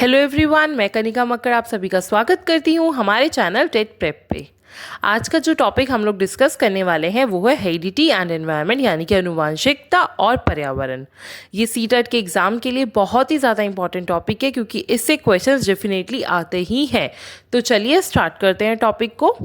Hello everyone, मैं कनिका मक्कड़ आप सभी का स्वागत करती हूँ हमारे चैनल टेट प्रेप पे। आज का जो टॉपिक हम लोग डिस्कस करने वाले हैं वो है हेरिडिटी एंड एनवायरनमेंट, यानी कि अनुवांशिकता और पर्यावरण। ये सीटेट के एग्ज़ाम के लिए बहुत ही ज़्यादा इंपॉर्टेंट टॉपिक है क्योंकि इससे क्वेश्चंस डेफिनेटली आते ही हैं। तो चलिए स्टार्ट करते हैं टॉपिक को।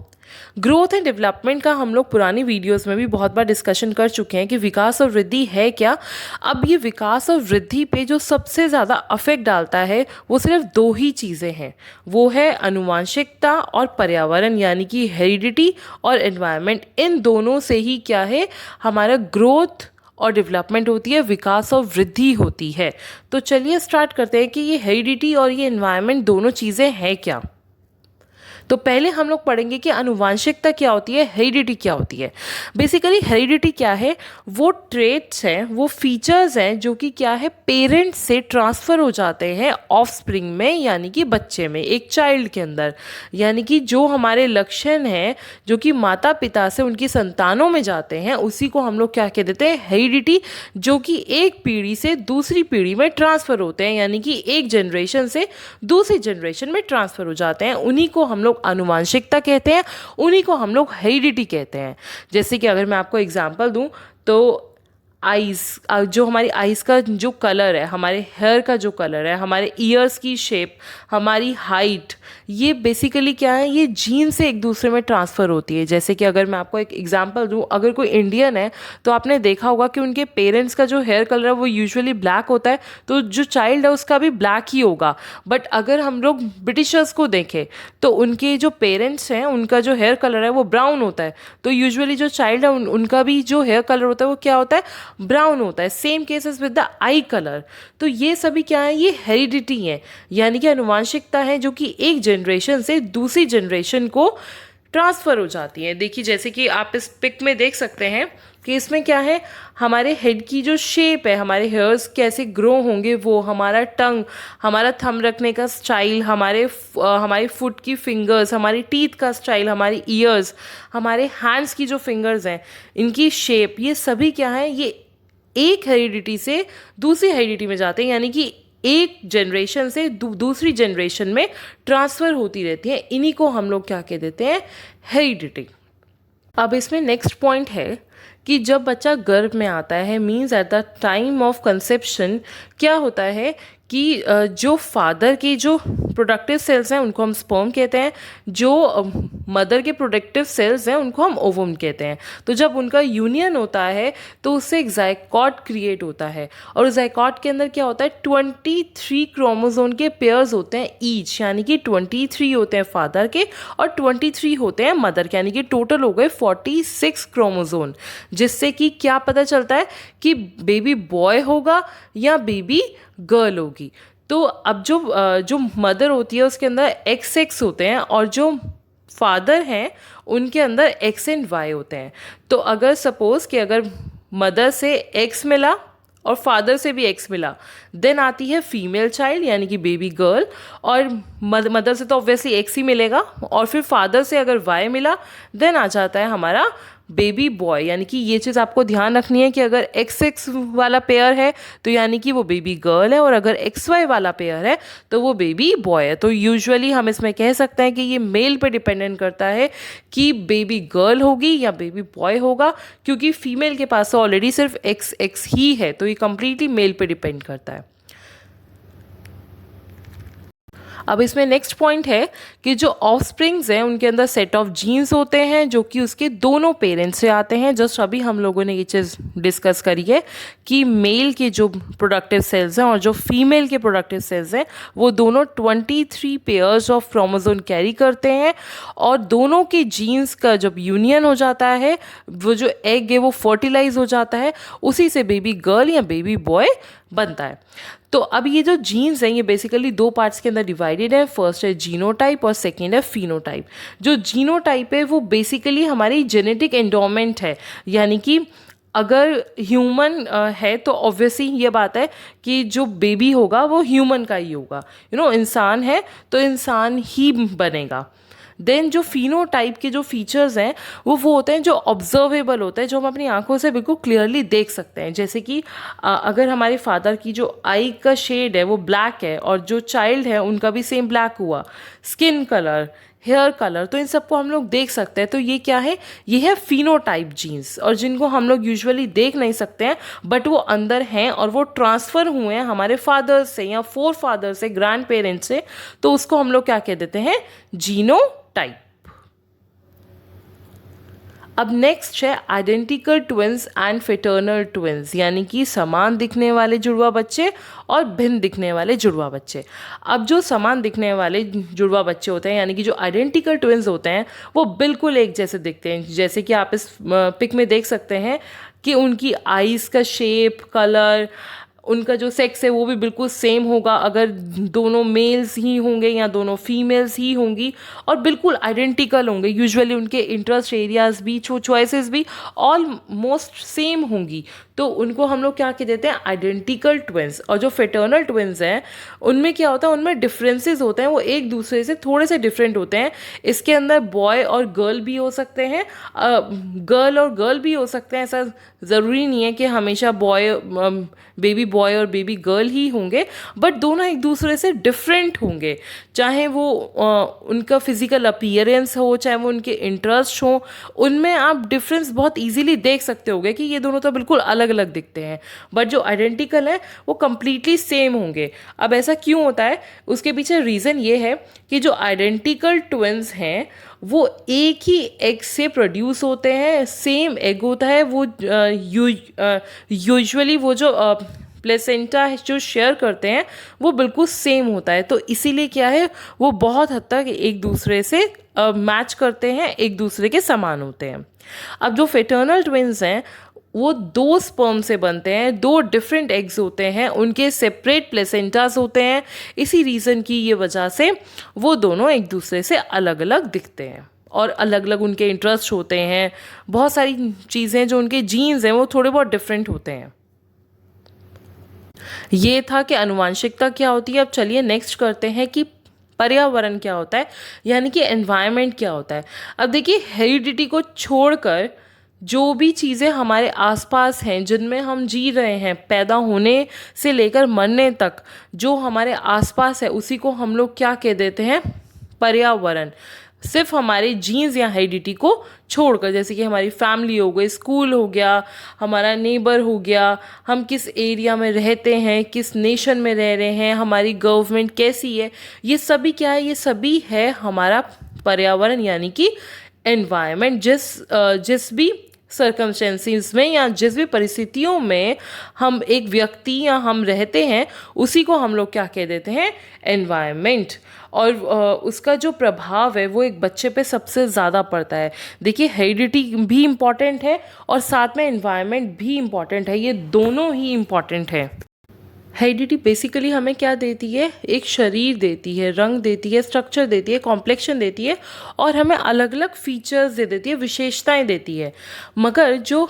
ग्रोथ एंड डेवलपमेंट का हम लोग पुरानी वीडियोस में भी बहुत बार डिस्कशन कर चुके हैं कि विकास और वृद्धि है क्या। अब ये विकास और वृद्धि पे जो सबसे ज़्यादा अफेक्ट डालता है वो सिर्फ दो ही चीज़ें हैं, वो है अनुवांशिकता और पर्यावरण, यानी कि हेरिडिटी और एनवायरनमेंट। इन दोनों से ही क्या है, हमारा ग्रोथ और डेवलपमेंट होती है, विकास और वृद्धि होती है। तो चलिए स्टार्ट करते हैं कि ये हेरिडिटी और ये एनवायरनमेंट दोनों चीज़ें हैं क्या। तो पहले हम लोग पढ़ेंगे कि अनुवांशिकता क्या होती है, हेरिडिटी क्या होती है। बेसिकली हेरिडिटी क्या है, वो ट्रेट्स हैं, वो फीचर्स हैं जो कि क्या है, पेरेंट्स से ट्रांसफ़र हो जाते हैं ऑफस्प्रिंग में, यानी कि बच्चे में, एक चाइल्ड के अंदर। यानी कि जो हमारे लक्षण हैं जो कि माता पिता से उनकी संतानों में जाते हैं, उसी को हम लोग क्या कह देते हैं, हेरिडिटी, जो कि एक पीढ़ी से दूसरी पीढ़ी में ट्रांसफ़र होते हैं, यानी कि एक जनरेशन से दूसरी जनरेशन में ट्रांसफ़र हो जाते हैं। उन्हीं को हम लोग अनुवांशिकता कहते हैं, उन्हीं को हम लोग हेरिडिटी कहते हैं। जैसे कि अगर मैं आपको एग्जांपल दूं तो आइज़, जो हमारी आइज़ का जो कलर है, हमारे हेयर का जो कलर है, हमारे ईयर्स की शेप, हमारी हाइट, ये बेसिकली क्या है, ये जीन से एक दूसरे में ट्रांसफ़र होती है। जैसे कि अगर मैं आपको एक एग्जांपल दूं, अगर कोई इंडियन है तो आपने देखा होगा कि उनके पेरेंट्स का जो हेयर कलर है वो यूजुअली ब्लैक होता है, तो जो चाइल्ड है उसका भी ब्लैक ही होगा। बट अगर हम लोग ब्रिटिशर्स को देखें तो उनके जो पेरेंट्स हैं उनका जो हेयर कलर है वो ब्राउन होता है, तो यूजुअली जो चाइल्ड है उनका भी जो हेयर कलर होता है वो क्या होता है, ब्राउन होता है। Same cases with the I colour. तो ये सभी क्या है, ये हेरिडिटी है, यानी कि अनुवांशिकता है जो कि एक जनरेशन से दूसरी जनरेशन को ट्रांसफ़र हो जाती है। देखिए जैसे कि आप इस पिक में देख सकते हैं कि इसमें क्या है, हमारे हेड की जो शेप है, हमारे हेयर्स कैसे ग्रो होंगे, वो हमारा टंग, हमारा थंब रखने का स्टाइल, हमारी फुट की फिंगर्स, हमारी टीथ का स्टाइल, हमारी ईयर्स, हमारे हैंड्स की जो फिंगर्स हैं, इनकी शेप, ये सभी क्या है, ये एक हेरिडिटी से दूसरी हेरिडिटी में जाते हैं, यानी कि एक जनरेशन से दूसरी जनरेशन में ट्रांसफ़र होती रहती है। इन्हीं को हम लोग क्या कह देते हैं, हेरिडिटी। अब इसमें नेक्स्ट पॉइंट है कि जब बच्चा गर्भ में आता है, means at the time of conception, क्या होता है कि जो फादर की जो प्रोडक्टिव सेल्स हैं उनको हम स्पर्म कहते हैं, जो मदर के प्रोडक्टिव सेल्स हैं उनको हम ओवम कहते हैं। तो जब उनका यूनियन होता है तो उससे एक जाइगोट क्रिएट होता है, और उस जाइगोट के अंदर क्या होता है, 23 क्रोमोसोम के पेयर्स होते हैं ईच, यानी कि 23 होते हैं फादर के और 23 होते हैं मदर के, यानी कि टोटल हो गए 46 क्रोमोसोम, जिससे कि क्या पता चलता है कि बेबी बॉय होगा या बेबी गर्ल होगी। तो अब जो मदर होती है उसके अंदर XX होते हैं और जो फादर हैं उनके अंदर X एंड Y होते हैं। तो अगर सपोज कि अगर मदर से X मिला और फादर से भी X मिला, देन आती है फीमेल चाइल्ड, यानी कि बेबी गर्ल, और मदर से तो ऑब्वियसली X ही मिलेगा, और फिर फादर से अगर Y मिला देन आ जाता है हमारा बेबी बॉय। यानी कि ये चीज़ आपको ध्यान रखनी है कि अगर XX वाला पेयर है तो यानी कि वो बेबी गर्ल है, और अगर XY वाला पेयर है तो वो बेबी बॉय है। तो यूजुअली हम इसमें कह सकते हैं कि ये मेल पे डिपेंडेंट करता है कि बेबी गर्ल होगी या बेबी बॉय होगा, क्योंकि फीमेल के पास ऑलरेडी सिर्फ XX ही है, तो ये कंप्लीटली मेल पे डिपेंड करता है। अब इसमें नेक्स्ट पॉइंट है कि जो ऑफस्प्रिंग्स हैं उनके अंदर सेट ऑफ जीन्स होते हैं जो कि उसके दोनों पेरेंट्स से आते हैं। जस्ट अभी हम लोगों ने ये चीज़ डिस्कस करी है कि मेल के जो प्रोडक्टिव सेल्स हैं और जो फीमेल के प्रोडक्टिव सेल्स हैं वो दोनों 23 पेयर्स ऑफ क्रोमोसोम कैरी करते हैं, और दोनों के जीन्स का जब यूनियन हो जाता है, वो जो एग है वो फर्टिलाइज हो जाता है, उसी से बेबी गर्ल या बेबी बॉय बनता है। तो अब ये जो जीन्स हैं ये बेसिकली दो पार्ट्स के अंदर डिवाइडेड है। फर्स्ट है जीनोटाइप और सेकेंड है फिनोटाइप। जो जीनोटाइप है वो बेसिकली हमारी जेनेटिक एंडोमेंट है, यानी कि अगर ह्यूमन है तो ऑब्वियसली ये बात है कि जो बेबी होगा वो ह्यूमन का ही होगा, इंसान है तो इंसान ही बनेगा। देन जो फिनोटाइप के जो फीचर्स हैं वो होते हैं जो ऑब्जर्वेबल होते हैं, जो हम अपनी आंखों से बिल्कुल क्लियरली देख सकते हैं। जैसे कि अगर हमारे फादर की जो आई का शेड है वो ब्लैक है और जो चाइल्ड है उनका भी सेम ब्लैक हुआ, स्किन कलर, हेयर कलर, तो इन सबको हम लोग देख सकते हैं। तो ये क्या है, ये है फिनोटाइप जीन्स, और जिनको हम लोग यूजुअली देख नहीं सकते हैं बट वो अंदर हैं और वो ट्रांसफ़र हुए हैं हमारे फादर से या फोर फादर से, ग्रैंड पेरेंट्स से, तो उसको हम लोग क्या कह देते हैं, जीनोटाइप। अब नेक्स्ट है आइडेंटिकल ट्विंस एंड फिटर्नल ट्विंस, यानी कि समान दिखने वाले जुड़वा बच्चे और भिन्न दिखने वाले जुड़वा बच्चे। अब जो समान दिखने वाले जुड़वा बच्चे होते हैं यानी कि जो आइडेंटिकल ट्विंस होते हैं वो बिल्कुल एक जैसे दिखते हैं। जैसे कि आप इस पिक में देख सकते हैं कि उनकी आईज़ का शेप, कलर, उनका जो सेक्स है वो भी बिल्कुल सेम होगा अगर दोनों मेल्स ही होंगे या दोनों फीमेल्स ही होंगी, और बिल्कुल आइडेंटिकल होंगे। यूजुअली उनके इंटरेस्ट एरियाज भी, चॉइसेस भी ऑलमोस्ट सेम होंगी, तो उनको हम लोग क्या कह देते हैं, आइडेंटिकल ट्विंस। और जो फिटर्नल ट्विंस हैं उनमें क्या होता है, उनमें डिफरेंसेस होते हैं, वो एक दूसरे से थोड़े से डिफरेंट होते हैं। इसके अंदर बॉय और गर्ल भी हो सकते हैं, गर्ल और गर्ल भी हो सकते हैं, ऐसा ज़रूरी नहीं है कि हमेशा बेबी बॉय और बेबी गर्ल ही होंगे, बट दोनों एक दूसरे से डिफरेंट होंगे, चाहे वो उनका फिजिकल अपीयरेंस हो, चाहे वो उनके इंटरेस्ट हो, उनमें आप डिफरेंस बहुत इजीली देख सकते होगे कि ये दोनों तो बिल्कुल अलग अलग दिखते हैं, बट जो आइडेंटिकल है वो कम्प्लीटली सेम होंगे। अब ऐसा क्यों होता है, उसके पीछे रीज़न ये है कि जो आइडेंटिकल ट्विंस हैं वो एक ही एग से प्रोड्यूस होते हैं, सेम एग होता है वो, यूजुअली वो जो प्लेसेंटा जो शेयर करते हैं वो बिल्कुल सेम होता है, तो इसीलिए क्या है वो बहुत हद तक एक दूसरे से मैच करते हैं, एक दूसरे के समान होते हैं। अब जो फिटर्नल ट्विंस हैं वो दो स्पर्म से बनते हैं, दो डिफरेंट एग्स होते हैं, उनके सेपरेट प्लेसेंटास होते हैं, इसी रीज़न की ये वजह से वो दोनों एक दूसरे से अलग अलग दिखते हैं और अलग अलग उनके इंटरेस्ट होते हैं। बहुत सारी चीज़ें जो उनके जीन्स हैं वो थोड़े बहुत डिफरेंट होते हैं। ये था कि आनुवांशिकता क्या होती है। अब चलिए नेक्स्ट करते हैं कि पर्यावरण क्या होता है, यानी कि एनवायरनमेंट क्या होता है। अब देखिए हेरिडिटी को छोड़कर जो भी चीज़ें हमारे आसपास हैं, जिनमें हम जी रहे हैं, पैदा होने से लेकर मरने तक जो हमारे आसपास है, उसी को हम लोग क्या कह देते हैं, पर्यावरण। सिर्फ हमारे जीन्स या हेरिडिटी को छोड़कर, जैसे कि हमारी फैमिली हो गई, स्कूल हो गया, हमारा नेबर हो गया, हम किस एरिया में रहते हैं, किस नेशन में रह रहे हैं, हमारी गवर्नमेंट कैसी है, ये सभी क्या है, ये सभी है हमारा पर्यावरण यानी कि एनवायरनमेंट। जिस भी सर्कमस्टेंसेस में या जिस भी परिस्थितियों में हम एक व्यक्ति या हम रहते हैं उसी को हम लोग क्या कह देते हैं, एनवायरनमेंट। और उसका जो प्रभाव है वो एक बच्चे पे सबसे ज़्यादा पड़ता है। देखिए हेरिडिटी भी इम्पॉर्टेंट है और साथ में एनवायरनमेंट भी इम्पॉर्टेंट है, ये दोनों ही इम्पॉर्टेंट है। हेरिडिटी बेसिकली हमें क्या देती है, एक शरीर देती है, रंग देती है, स्ट्रक्चर देती है, कॉम्प्लेक्शन देती है और हमें अलग अलग फीचर्स दे देती है, विशेषताएं देती है। मगर जो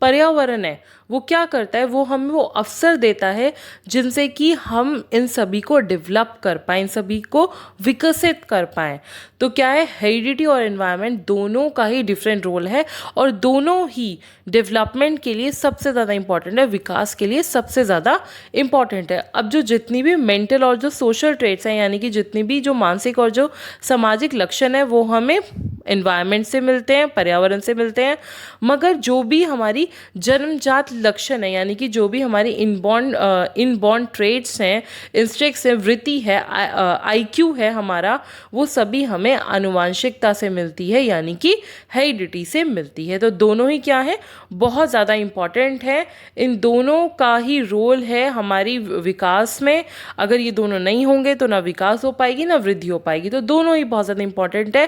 पर्यावरण है वो क्या करता है, वो हमें वो अवसर देता है जिनसे कि हम इन सभी को डेवलप कर पाएँ, इन सभी को विकसित कर पाएँ। तो क्या है, हेरिडिटी और एनवायरनमेंट दोनों का ही डिफरेंट रोल है और दोनों ही डेवलपमेंट के लिए सबसे ज़्यादा इम्पॉर्टेंट है, विकास के लिए सबसे ज़्यादा इम्पॉर्टेंट है। अब जो जितनी भी मेंटल और जो सोशल ट्रेट्स हैं, यानी कि जितनी भी जो मानसिक और जो सामाजिक लक्षण है वो हमें एनवायरनमेंट से मिलते हैं, पर्यावरण से मिलते हैं। मगर जो भी हमारी जन्मजात लक्षण है, यानी कि जो भी हमारी इनबॉर्न ट्रेट्स हैं, इंस्टिंक्ट्स हैं, वृत्ति है, आईक्यू है हमारा, वो सभी हमें आनुवांशिकता से मिलती है, यानी कि हेरिडिटी से मिलती है। तो दोनों ही क्या है, बहुत ज़्यादा इम्पॉर्टेंट है। इन दोनों का ही रोल है हमारी विकास में। अगर ये दोनों नहीं होंगे तो ना विकास हो पाएगी ना वृद्धि हो पाएगी। तो दोनों ही बहुत ज़्यादा इम्पॉर्टेंट है।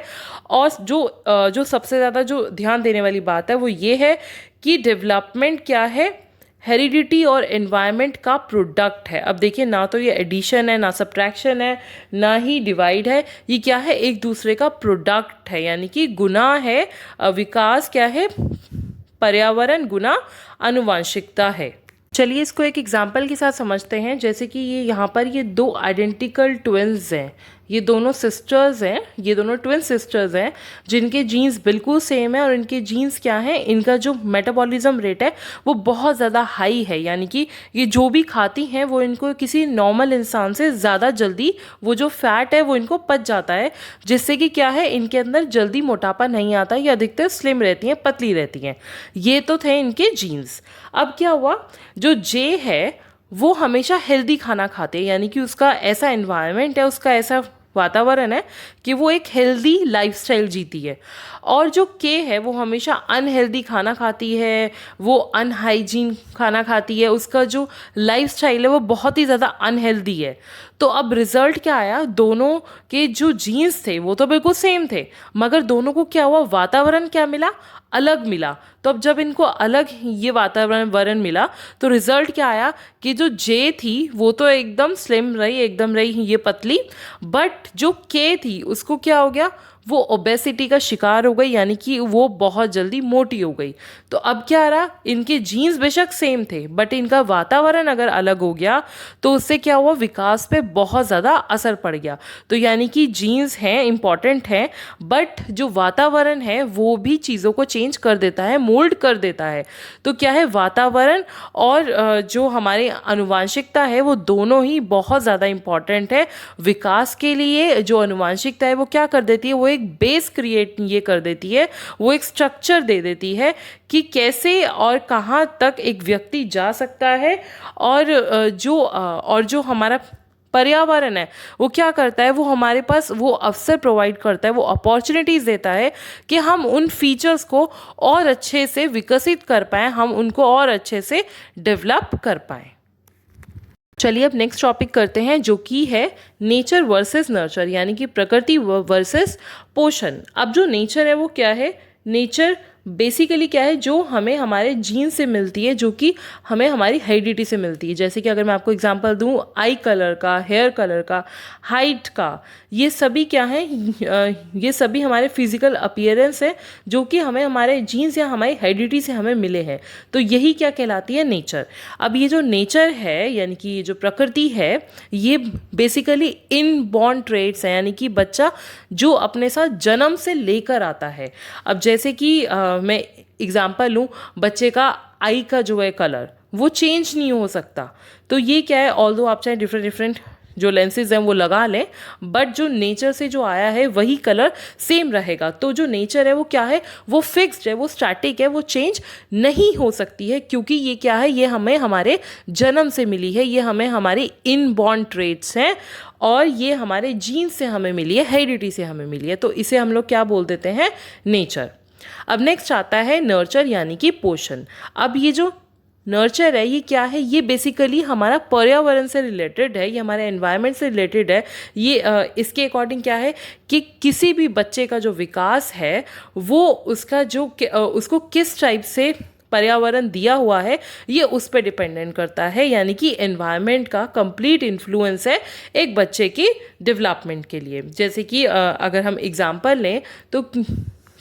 और जो सबसे ज़्यादा जो ध्यान देने वाली बात है वो ये है कि डेवलपमेंट क्या है, हेरिडिटी और एनवायरनमेंट का प्रोडक्ट है। अब देखिए, ना तो ये एडिशन है, ना सब्ट्रैक्शन है, ना ही डिवाइड है, ये क्या है, एक दूसरे का प्रोडक्ट है, यानी कि गुना है। विकास क्या है, पर्यावरण गुना आनुवांशिकता है। चलिए इसको एक एग्जाम्पल के साथ समझते हैं। जैसे कि ये यहाँ पर ये दो आइडेंटिकल ट्विंस हैं, ये दोनों सिस्टर्स हैं, ये दोनों ट्विन सिस्टर्स हैं जिनके जीन्स बिल्कुल सेम है और इनके जीन्स क्या हैं, इनका जो मेटाबॉलिज्म रेट है वो बहुत ज़्यादा हाई है, यानी कि ये जो भी खाती हैं वो इनको किसी नॉर्मल इंसान से ज़्यादा जल्दी वो जो फैट है वो इनको पच जाता है, जिससे कि क्या है इनके अंदर जल्दी मोटापा नहीं आता, ये अधिकतर स्लिम रहती हैं, पतली रहती हैं। ये तो थे इनके जीन्स। अब क्या हुआ, जो जे है वो हमेशा हेल्दी खाना खाते हैं, यानी कि उसका ऐसा एनवायरनमेंट है, उसका ऐसा वातावरण है कि वो एक हेल्दी लाइफस्टाइल जीती है। और जो के है वो हमेशा अनहेल्दी खाना खाती है, वो अनहाइजीन खाना खाती है, उसका जो लाइफस्टाइल है वो बहुत ही ज़्यादा अनहेल्दी है। तो अब रिजल्ट क्या आया, दोनों के जो जीन्स थे वो तो बिल्कुल सेम थे, मगर दोनों को क्या हुआ, वातावरण क्या मिला, अलग मिला। तो अब जब इनको अलग ये वातावरण मिला तो रिजल्ट क्या आया कि जो जे थी वो तो एकदम स्लिम रही, एकदम रही ये पतली, बट जो के थी उसको क्या हो गया, वो ओबेसिटी का शिकार हो गई, यानी कि वो बहुत जल्दी मोटी हो गई। तो अब क्या रहा, इनके जीन्स बेशक सेम थे बट इनका वातावरण अगर अलग हो गया तो उससे क्या हुआ, विकास पे बहुत ज़्यादा असर पड़ गया। तो यानी कि जीन्स हैं, इम्पॉर्टेंट हैं, बट जो वातावरण है वो भी चीज़ों को चेंज कर देता है, मोल्ड कर देता है। तो क्या है, वातावरण और जो हमारी आनुवांशिकता है वो दोनों ही बहुत ज़्यादा इम्पॉर्टेंट है विकास के लिए। जो आनुवांशिकता है वो क्या कर देती है, वो एक बेस क्रिएट ये कर देती है, वो एक स्ट्रक्चर दे देती है कि कैसे और कहाँ तक एक व्यक्ति जा सकता है। और जो हमारा पर्यावरण है वो क्या करता है, वो हमारे पास वो अवसर प्रोवाइड करता है, वो अपॉर्चुनिटीज़ देता है कि हम उन फीचर्स को और अच्छे से विकसित कर पाएँ, हम उनको और अच्छे से डेवलप कर पाएँ। चलिए अब नेक्स्ट टॉपिक करते हैं जो कि है नेचर वर्सेस नर्चर, यानी कि प्रकृति वर्सेस पोषण। अब जो नेचर है वो क्या है, नेचर बेसिकली क्या है, जो हमें हमारे जीन से मिलती है, जो कि हमें हमारी हेरिडिटी से मिलती है। जैसे कि अगर मैं आपको एग्जांपल दूं, आई कलर का, हेयर कलर का, हाइट का, ये सभी क्या है, ये सभी हमारे फिजिकल अपीयरेंस है जो कि हमें हमारे जीन्स या हमारी हेरिडिटी से हमें मिले हैं। तो यही क्या कहलाती है, नेचर। अब ये जो नेचर है यानी कि ये जो प्रकृति है ये बेसिकली इनबॉर्न ट्रेट्स हैं, यानी कि बच्चा जो अपने साथ जन्म से लेकर आता है। अब जैसे कि मैं एग्जांपल लूँ, बच्चे का आई का जो है कलर वो चेंज नहीं हो सकता। तो ये क्या है, ऑल्दो आप चाहे डिफरेंट जो लेंसेज हैं वो लगा लें, बट जो नेचर से जो आया है वही कलर सेम रहेगा। तो जो नेचर है वो क्या है, वो फिक्स्ड है, वो स्टैटिक है, वो चेंज नहीं हो सकती है, क्योंकि ये क्या है, ये हमें हमारे जन्म से मिली है, ये हमें हमारी इनबॉर्न ट्रेट्स हैं और ये हमारे जीन से हमें मिली है, हेरिडिटी से हमें मिली है। तो इसे हम लोग क्या बोल देते हैं, नेचर। अब नेक्स्ट आता है नर्चर यानी कि पोषण। अब ये जो नर्चर है ये क्या है, ये बेसिकली हमारा पर्यावरण से रिलेटेड है, ये हमारे एनवायरनमेंट से रिलेटेड है। ये इसके अकॉर्डिंग क्या है कि किसी भी बच्चे का जो विकास है वो उसका जो उसको किस टाइप से पर्यावरण दिया हुआ है ये उस पर डिपेंडेंट करता है, यानी कि एनवायरनमेंट का कंप्लीट इन्फ्लुएंस है एक बच्चे की डेवलपमेंट के लिए। जैसे कि अगर हम एग्जांपल लें तो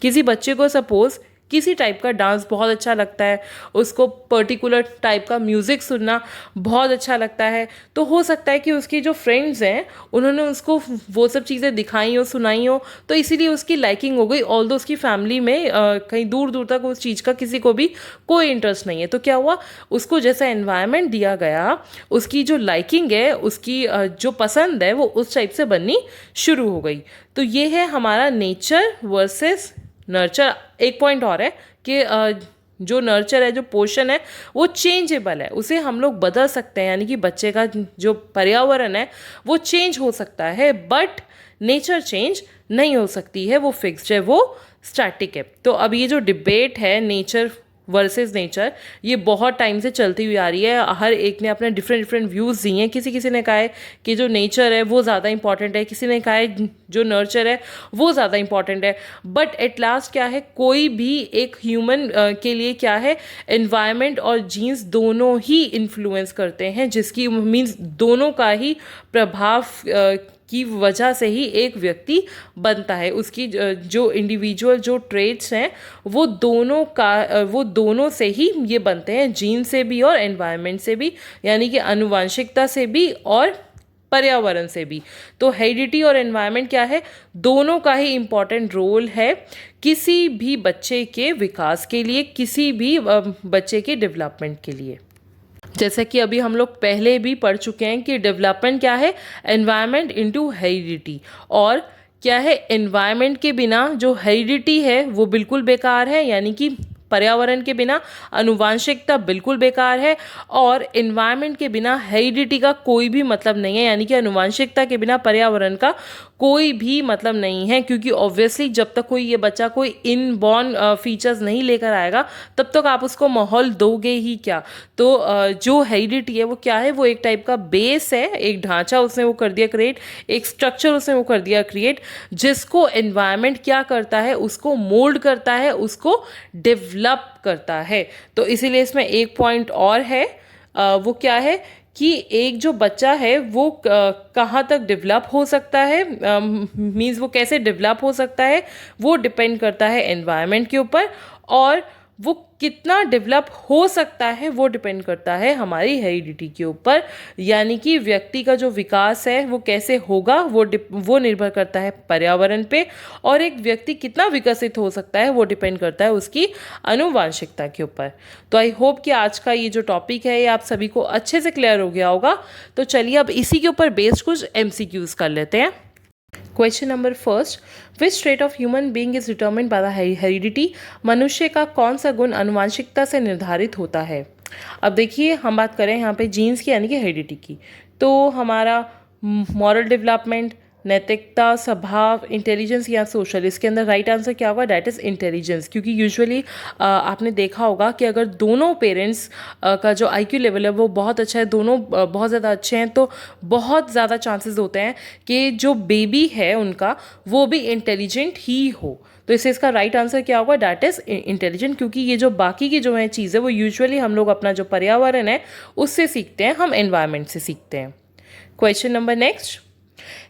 किसी बच्चे को सपोज़ किसी टाइप का डांस बहुत अच्छा लगता है, उसको पर्टिकुलर टाइप का म्यूज़िक सुनना बहुत अच्छा लगता है, तो हो सकता है कि उसकी जो फ्रेंड्स हैं उन्होंने उसको वो सब चीज़ें दिखाई हो, सुनाई हो, तो इसीलिए उसकी लाइकिंग हो गई। ऑल्दो उसकी फैमिली में कहीं दूर दूर तक उस चीज़ का किसी को भी कोई इंटरेस्ट नहीं है। तो क्या हुआ, उसको जैसा एनवायरनमेंट दिया गया, उसकी जो लाइकिंग है, उसकी जो पसंद है वो उस टाइप से बननी शुरू हो गई। तो ये है हमारा नेचर वर्सेस नर्चर। एक पॉइंट और है कि जो नर्चर है, जो पोषण है, वो चेंजेबल है, उसे हम लोग बदल सकते हैं, यानी कि बच्चे का जो पर्यावरण है वो चेंज हो सकता है, बट नेचर चेंज नहीं हो सकती है, वो फिक्स्ड है, वो स्टैटिक है। तो अब ये जो डिबेट है नेचर वर्सेस नेचर, ये बहुत टाइम से चलती हुई आ रही है। हर एक ने अपने डिफरेंट व्यूज़ दिए हैं। किसी ने कहा है कि जो नेचर है वो ज़्यादा इंपॉर्टेंट है, किसी ने कहा है जो नर्चर है वो ज़्यादा इंपॉर्टेंट है। बट एट लास्ट क्या है, कोई भी एक ह्यूमन के लिए क्या है, एनवायरनमेंट और जीन्स दोनों ही इन्फ्लुएंस करते हैं, जिसकी मीन्स दोनों का ही प्रभाव की वजह से ही एक व्यक्ति बनता है। उसकी जो इंडिविजुअल जो ट्रेट्स हैं वो दोनों से ही ये बनते हैं, जीन से भी और एनवायरनमेंट से भी, यानी कि आनुवांशिकता से भी और पर्यावरण से भी। तो हेरिडिटी और एनवायरनमेंट क्या है, दोनों का ही इम्पॉर्टेंट रोल है किसी भी बच्चे के विकास के लिए, किसी भी बच्चे के डेवलपमेंट के लिए। जैसे कि अभी हम लोग पहले भी पढ़ चुके हैं कि डेवलपमेंट क्या है, एनवायरनमेंट इनटू हेरिडिटी, और क्या है, एनवायरनमेंट के बिना जो हेरिडिटी है वो बिल्कुल बेकार है, यानी कि पर्यावरण के बिना आनुवांशिकता बिल्कुल बेकार है, और एनवायरनमेंट के बिना हेरिडिटी का कोई भी मतलब नहीं है, यानी कि आनुवांशिकता के बिना पर्यावरण का कोई भी मतलब नहीं है। क्योंकि ऑब्वियसली जब तक कोई ये बच्चा कोई इनबॉर्न फीचर्स नहीं लेकर आएगा तब तक आप उसको माहौल दोगे ही क्या। तो जो हेरिडिटी है वो क्या है, वो एक टाइप का बेस है, एक ढांचा उसने वो कर दिया क्रिएट, एक स्ट्रक्चर उसने वो कर दिया क्रिएट, जिसको एनवायरनमेंट क्या करता है, उसको मोल्ड करता है, उसको डेवलप करता है। तो इसीलिए इसमें एक पॉइंट और है, वो क्या है कि एक जो बच्चा है वो कहाँ तक डेवलप हो सकता है, मीन्स वो कैसे डेवलप हो सकता है, वो डिपेंड करता है एनवायरनमेंट के ऊपर, और वो कितना डेवलप हो सकता है वो डिपेंड करता है हमारी हेरिडिटी के ऊपर। यानी कि व्यक्ति का जो विकास है वो कैसे होगा वो निर्भर करता है पर्यावरण पे, और एक व्यक्ति कितना विकसित हो सकता है वो डिपेंड करता है उसकी आनुवांशिकता के ऊपर। तो आई होप कि आज का ये जो टॉपिक है ये आप सभी को अच्छे से क्लियर हो गया होगा। तो चलिए अब इसी के ऊपर बेस्ड कुछ MCQs कर लेते हैं। Question number first, which trait of human being is determined by the heredity, मनुष्य का कौन सा गुण आनुवांशिकता से निर्धारित होता है। अब देखिए हम बात करें यहाँ पे जीन्स की यानी कि हेरिडिटी की, तो हमारा मॉरल डेवलपमेंट, नैतिकता, स्वभाव, इंटेलिजेंस या सोशल, इसके अंदर राइट आंसर क्या होगा, डैट इज़ इंटेलिजेंस। क्योंकि यूजुअली आपने देखा होगा कि अगर दोनों पेरेंट्स का जो IQ लेवल है वो बहुत अच्छा है, दोनों बहुत ज़्यादा अच्छे हैं, तो बहुत ज़्यादा चांसेस होते हैं कि जो बेबी है उनका वो भी इंटेलिजेंट ही हो। तो इससे इसका राइट आंसर क्या होगा, डैट इज़ इंटेलिजेंट। क्योंकि ये जो बाकी की जो है चीज़ें वो यूजुअली हम लोग अपना जो पर्यावरण है उससे सीखते हैं, हम एनवायरनमेंट से सीखते हैं। Question number next,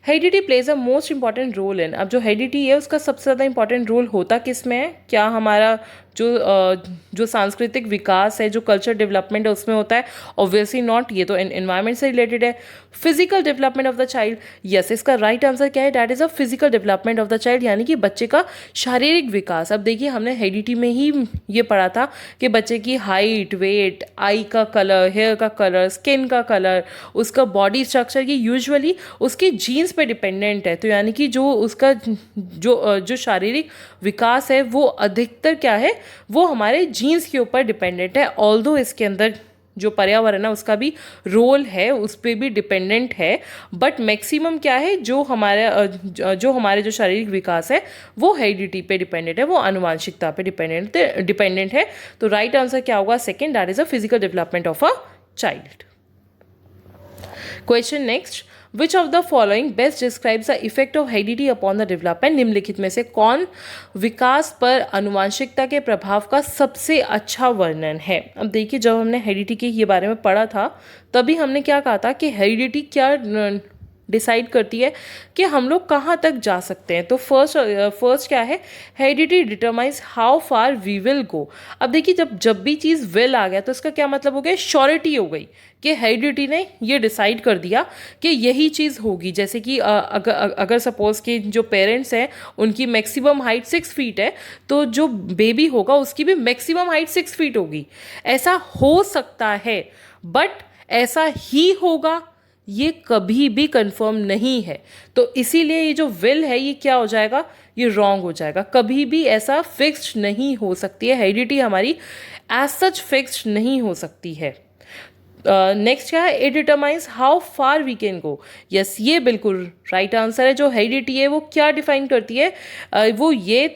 heredity plays a most important role in, अब जो हेरिडिटी है उसका सबसे ज़्यादा इंपॉर्टेंट रोल होता किस में है, क्या हमारा जो सांस्कृतिक विकास है, जो कल्चर डेवलपमेंट है उसमें होता है, ऑब्वियसली नॉट, ये तो एनवायरनमेंट से रिलेटेड है। Physical development of the child, yes, इसका राइट आंसर क्या है, that is a physical development of the child, यानी कि बच्चे का शारीरिक विकास। अब देखिए हमने हेरिडिटी में ही ये पढ़ा था कि बच्चे की हाइट, वेट, आई का कलर, हेयर का कलर, स्किन का कलर, उसका बॉडी स्ट्रक्चर, ये यूजुअली उसके जीन्स पे डिपेंडेंट है। तो यानी कि जो उसका जो शारीरिक विकास है वो अधिकतर क्या है, वो हमारे जीन्स के ऊपर डिपेंडेंट है। ऑल्दो इसके अंदर जो पर्यावरण है उसका भी रोल है, उस पर भी डिपेंडेंट है, बट मैक्सिमम क्या है, जो हमारे जो शारीरिक विकास है वो हेरिडिटी पे डिपेंडेंट है, वो आनुवांशिकता पे डिपेंडेंट है। तो राइट आंसर क्या होगा, second, that is a physical development of a child. Question next, which of the following best describes the effect of heredity upon the development, निम्नलिखित में से कौन विकास पर आनुवांशिकता के प्रभाव का सबसे अच्छा वर्णन है। अब देखिए जब हमने हेरिडिटी के ये बारे में पढ़ा था तभी हमने क्या कहा था कि हेरिडिटी क्या डिसाइड करती है कि हम लोग कहाँ तक जा सकते हैं। तो फर्स्ट क्या है, heredity determines how far we will go. अब देखिए जब भी चीज़ विल आ गया तो इसका क्या मतलब हो गया, श्योरिटी हो गई कि हेरिडिटी ने ये डिसाइड कर दिया कि यही चीज़ होगी। जैसे कि अगर सपोज कि जो पेरेंट्स हैं उनकी मैक्सिमम हाइट 6 फीट है, तो जो बेबी होगा उसकी भी मैक्सिमम हाइट 6 फीट होगी। ऐसा हो सकता है, बट ऐसा ही होगा ये कभी भी कंफर्म नहीं है। तो इसीलिए ये जो विल है ये क्या हो जाएगा, ये रॉन्ग हो जाएगा। कभी भी ऐसा फिक्स्ड नहीं हो सकती है, हेरिडिटी हमारी एज सच फिक्स्ड नहीं हो सकती है। नेक्स्ट क्या है, it determines how far we can go. Yes, ये बिल्कुल राइट आंसर है। जो हेरिडिटी है वो क्या डिफाइन करती है, वो ये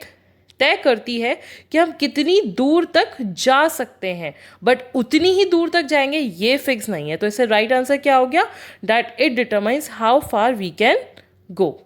तय करती है कि हम कितनी दूर तक जा सकते हैं, बट उतनी ही दूर तक जाएंगे ये फिक्स नहीं है। तो इससे राइट आंसर क्या हो गया, that it determines how far we can go.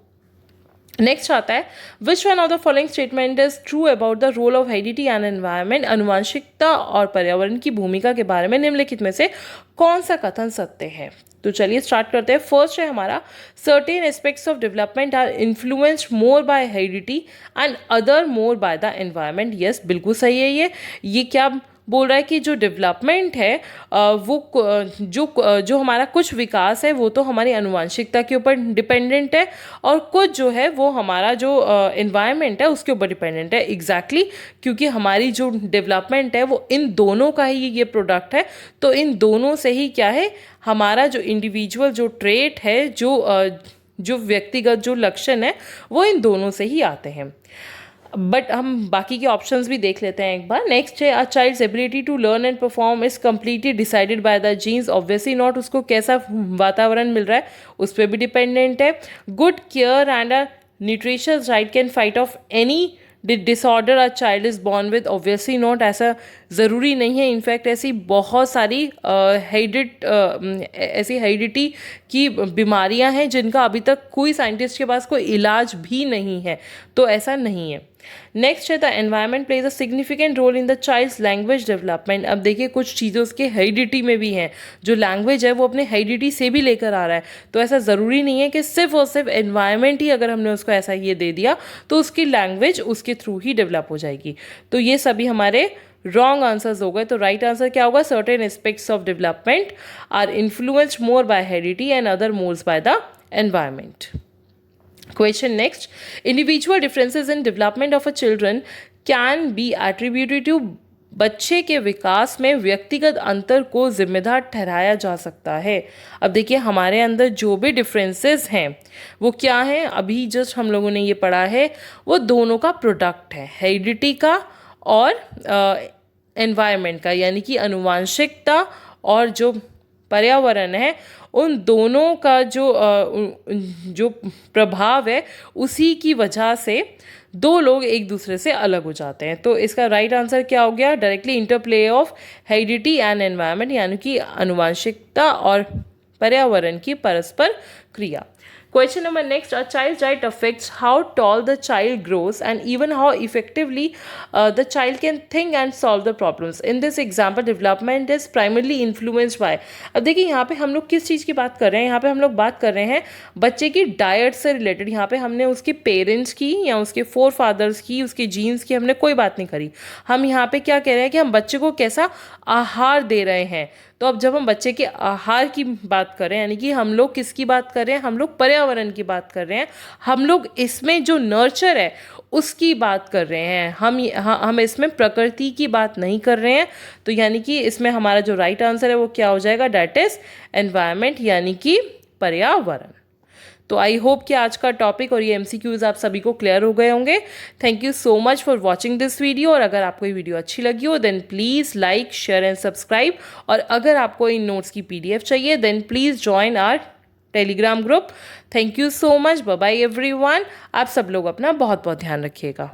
Next आता है, which one of the following statement is true about the role of heredity and environment, अनुवांशिकता और पर्यावरण की भूमिका के बारे में निम्नलिखित में से कौन सा कथन सत्य है। तो चलिए स्टार्ट करते हैं। फर्स्ट है हमारा, certain aspects of development are influenced more by heredity and other more by the environment. Yes, बिल्कुल सही है ये क्या बोल रहा है कि जो डेवलपमेंट है जो हमारा कुछ विकास है वो तो हमारी आनुवंशिकता के ऊपर डिपेंडेंट है, और कुछ जो है वो हमारा जो एनवायरनमेंट है उसके ऊपर डिपेंडेंट है। एग्जैक्टली क्योंकि हमारी जो डेवलपमेंट है वो इन दोनों का ही ये प्रोडक्ट है, तो इन दोनों से ही क्या है, हमारा जो इंडिविजुअल जो ट्रेट है, जो व्यक्तिगत जो लक्षण है वो इन दोनों से ही आते हैं। बट हम बाकी के ऑप्शंस भी देख लेते हैं एक बार। नेक्स्ट है, a child's ability to learn and perform is completely decided by the genes. Obviously not, उसको कैसा वातावरण मिल रहा है उस पर भी डिपेंडेंट है। Good care and a nutritious diet can fight of any disorder a child is born with. Obviously not, ऐसा ज़रूरी नहीं है। इनफैक्ट ऐसी बहुत सारी ऐसी हेरिडिटी की बीमारियां हैं जिनका अभी तक कोई साइंटिस्ट के पास कोई इलाज भी नहीं है, तो ऐसा नहीं है। नेक्स्ट है, the environment plays a significant role in the child's language development. अब देखिए कुछ चीज़ें उसके हेरिडिटी में भी हैं, जो लैंग्वेज है वो अपने हेरिडिटी से भी लेकर आ रहा है, तो ऐसा ज़रूरी नहीं है कि सिर्फ और सिर्फ एनवायरनमेंट ही अगर हमने उसको ऐसा ये दे दिया तो उसकी लैंग्वेज उसके थ्रू ही डेवलप हो जाएगी। तो ये सभी हमारे रॉन्ग आंसर्स हो गए। तो राइट आंसर क्या होगा, certain aspects of development are influenced more by heredity and other mores by the environment. Question next. Individual differences in development of a children can be attributed to बच्चे के विकास में व्यक्तिगत अंतर को जिम्मेदार ठहराया जा सकता है। अब देखिए हमारे अंदर जो भी डिफरेंसेस हैं वो क्या हैं, अभी जस्ट हम लोगों ने ये पढ़ा है, वो दोनों का प्रोडक्ट है, हेरिडिटी का और एनवायरनमेंट का, यानी कि आनुवांशिकता और जो पर्यावरण है, उन दोनों का जो प्रभाव है उसी की वजह से दो लोग एक दूसरे से अलग हो जाते हैं। तो इसका राइट आंसर क्या हो गया, directly interplay of heredity and environment, यानी कि आनुवांशिकता और पर्यावरण की परस्पर क्रिया। Question number next, a child's diet affects how tall the child grows and even how effectively the child can think and solve the problems. In this example, development is primarily influenced by। अब देखिए यहाँ पे हम लोग किस चीज़ की बात कर रहे हैं, यहाँ पे हम लोग बात कर रहे हैं बच्चे की डाइट से रिलेटेड। यहाँ पे हमने उसके पेरेंट्स की या उसके फोर फादर्स की, उसके जीन्स की हमने कोई बात नहीं करी। हम यहाँ पे क्या कह रहे हैं कि हम बच्चे को कैसा आहार दे रहे हैं। तो अब जब हम बच्चे के आहार की बात कर रहे हैं, यानी कि हम लोग किसकी बात कर रहे हैं, हम लोग पर्यावरण की बात कर रहे हैं, हम लोग इसमें जो नर्चर है उसकी बात कर रहे हैं, हम इसमें प्रकृति की बात नहीं कर रहे हैं। तो यानी कि इसमें हमारा जो राइट आंसर है वो क्या हो जाएगा, डेट इज एनवायरनमेंट, यानी कि पर्यावरण। तो आई होप कि आज का टॉपिक और ये एमसीक्यूज आप सभी को क्लियर हो गए होंगे। Thank you so much for watching this video, और अगर आपको ये वीडियो अच्छी लगी हो then please like, share and subscribe, और अगर आपको इन नोट्स की PDF चाहिए then please join our Telegram group. Thank you so much, bye bye everyone. आप सब लोग अपना बहुत बहुत ध्यान रखिएगा।